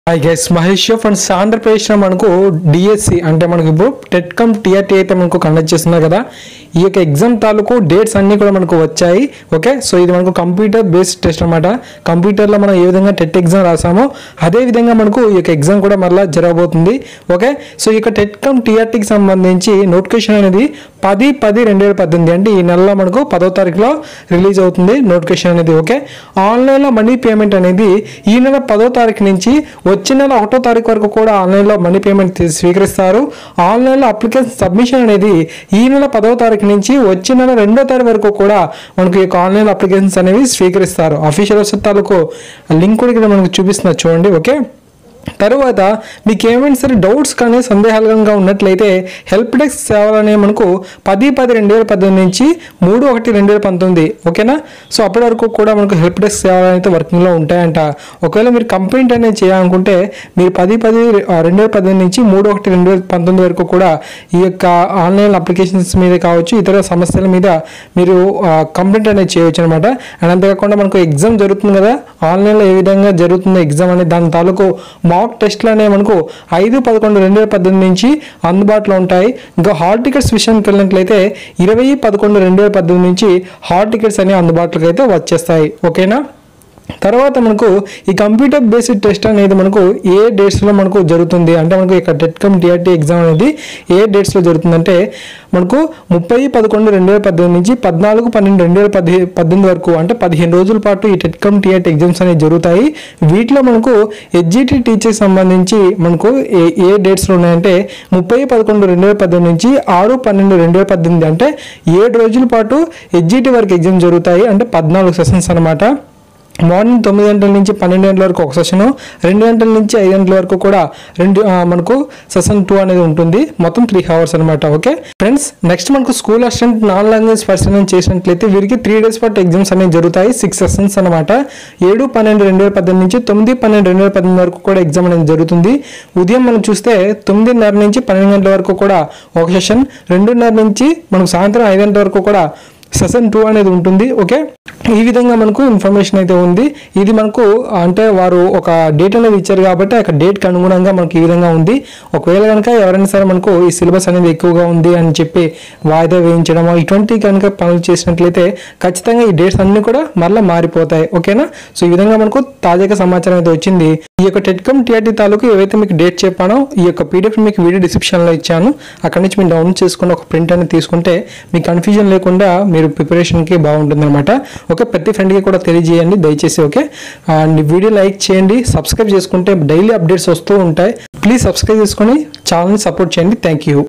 Hi guys, Mahesh friends. ఆంధ్రప్రదేశ్లో మనకు DSC అంటే మనకు ఇప్పుడు టెట్ కమ్ టీఆర్టీ అయితే మనకు కండక్ట్ చేస్తున్నారు కదా. ఈ యొక్క ఎగ్జామ్ తాలూకు డేట్స్ అన్నీ కూడా మనకు వచ్చాయి. ఓకే, సో ఇది మనకు కంప్యూటర్ బేస్డ్ టెస్ట్ అనమాట. కంప్యూటర్లో మనం ఏ విధంగా టెట్ ఎగ్జామ్ రాసామో అదే విధంగా మనకు ఈ యొక్క ఎగ్జామ్ కూడా మళ్ళీ జరగబోతుంది. ఓకే, సో ఈ యొక్క టెట్ కమ్ టీఆర్టీకి సంబంధించి నోటిఫికేషన్ అనేది 10/10/2018 అంటే ఈ నెలలో మనకు 10వ తారీఖులో రిలీజ్ అవుతుంది నోటిఫికేషన్ అనేది. ఓకే, ఆన్లైన్లో మనీ పేమెంట్ అనేది ఈ నెల 10వ తారీఖు నుంచి వచ్చే నెల 1వ తారీఖు వరకు కూడా ఆన్లైన్లో మనీ పేమెంట్ స్వీకరిస్తారు. ఆన్లైన్లో అప్లికేషన్ సబ్మిషన్ అనేది ఈ నెల 10వ తారీఖు నుంచి వచ్చే నెల 2వ తారీఖు వరకు కూడా మనకు ఈ ఆన్లైన్ అప్లికేషన్స్ అనేవి స్వీకరిస్తారు. అఫీషియల్ వెబ్సైట్ తాలూకు లింక్ కూడా ఇక్కడ మనకు చూపిస్తున్నారు చూడండి. ఓకే, తర్వాత మీకు ఏమైనా సరే డౌట్స్ కానీ సందేహాలుగా ఉన్నట్లయితే హెల్ప్ డెస్క్ సేవలు అనేవి మనకు 10/10/2018 నుంచి 3/1/2019. ఓకేనా, సో అప్పటి వరకు కూడా మనకు హెల్ప్ డెస్క్ సేవలు అయితే వర్కింగ్లో ఉంటాయంట. ఒకవేళ మీరు కంప్లైంట్ అనేది చేయాలనుకుంటే మీరు 10/10/2018 నుంచి 3/1/2019 వరకు కూడా ఈ యొక్క ఆన్లైన్ అప్లికేషన్స్ మీద కావచ్చు, ఇతర సమస్యల మీద మీరు కంప్లైంట్ అనేది చేయవచ్చు అనమాట. అండ్ అంతేకాకుండా మనకు ఎగ్జామ్ జరుగుతుంది కదా, ఆన్లైన్లో ఏ విధంగా జరుగుతుంది ఎగ్జామ్ అనేది దాని తాలూకు మాక్ టెస్ట్లు అనేవి మనకు 5/11/2018 నుంచి అందుబాటులో ఉంటాయి. ఇంకా హాల్ టికెట్స్ విషయానికి వెళ్ళినట్లయితే 20/11/2018 నుంచి హాల్ టికెట్స్ అనేవి అందుబాటులోకి అయితే వచ్చేస్తాయి. ఓకేనా, తర్వాత మనకు ఈ కంప్యూటర్ బేస్డ్ టెస్ట్ అనేది మనకు ఏ డేట్స్లో మనకు జరుగుతుంది అంటే మనకు ఇక టెట్ కమ్ టీఆర్టీ ఎగ్జామ్ అనేది ఏ డేట్స్లో జరుగుతుందంటే మనకు 30/11/2018 నుంచి 14/12/2018 వరకు అంటే 15 రోజుల పాటు ఈ టెట్ కమ్ టీఆర్టీ ఎగ్జామ్స్ అనేవి జరుగుతాయి. వీటిలో మనకు హెచ్జిటి టీచర్కి సంబంధించి మనకు ఏ డేట్స్లో ఉన్నాయంటే 30/11/2018 నుంచి 6/12/2018 అంటే 7 రోజుల పాటు హెచ్జిటి వరకు ఎగ్జామ్ జరుగుతాయి. అంటే 14 సెషన్స్ అనమాట. మార్నింగ్ 9 గంటల నుంచి 12 గంటల వరకు ఒక సెషను, 2 గంటల నుంచి 5 గంటల వరకు కూడా మనకు సెషన్ 2 అనేది ఉంటుంది. మొత్తం 3 hours అనమాట. ఓకే ఫ్రెండ్స్, నెక్స్ట్ మనకు school assistant non language person చేసినట్లయితే వీరికి 3 days పాటు ఎగ్జామ్స్ అనేవి జరుగుతాయి. 6 సెషన్స్ అనమాట. 7/12/2018 నుంచి 9/12/2018 వరకు కూడా ఎగ్జామ్ అనేది జరుగుతుంది. ఉదయం మనం చూస్తే 9:30 నుంచి 12 గంటల వరకు కూడా ఒక సెషన్, 2:30 నుంచి మనకు సాయంత్రం 5 గంటల వరకు కూడా సెషన్ 2 అనేది ఉంటుంది. ఓకే, ఈ విధంగా మనకు ఇన్ఫర్మేషన్ అయితే ఉంది. ఇది మనకు అంటే వారు ఒక డేట్ అనేది ఇచ్చారు కాబట్టి ఆ డేట్కి అనుగుణంగా మనకు ఈ విధంగా ఉంది. ఒకవేళ కనుక ఎవరైనా సరే మనకు ఈ సిలబస్ అనేది ఎక్కువగా ఉంది అని చెప్పి వాయిదా వేయించడం ఇటువంటి కనుక పనులు చేసినట్లయితే ఖచ్చితంగా ఈ డేట్స్ అన్నీ కూడా మళ్ళీ మారిపోతాయి. ఓకేనా, సో ఈ విధంగా మనకు తాజాగా సమాచారం అయితే వచ్చింది. ఈ యొక్క టెట్ కమ్ టీఆర్టీ తాలూకు ఏవైతే మీకు డేట్ చెప్పానో ఈ యొక్క పీడిఎఫ్ మీకు వీడియో డిస్క్రిప్షన్లో ఇచ్చాను. అక్కడి నుంచి మీరు డౌన్లోడ్ చేసుకుని ఒక ప్రింట్ అనేది తీసుకుంటే మీకు కన్ఫ్యూజన్ లేకుండా మీరు ప్రిపరేషన్కి బాగుంటుంది అనమాట. ఓకే, ప్రతి ఫ్రెండ్కి కూడా తెలియజేయండి దయచేసి. ఓకే, అండ్ వీడియో లైక్ చేయండి, సబ్స్క్రైబ్ చేసుకుంటే డైలీ అప్డేట్స్ వస్తూ ఉంటాయి. ప్లీజ్ సబ్స్క్రైబ్ చేసుకొని ఛానల్ని సపోర్ట్ చేయండి. Thank you.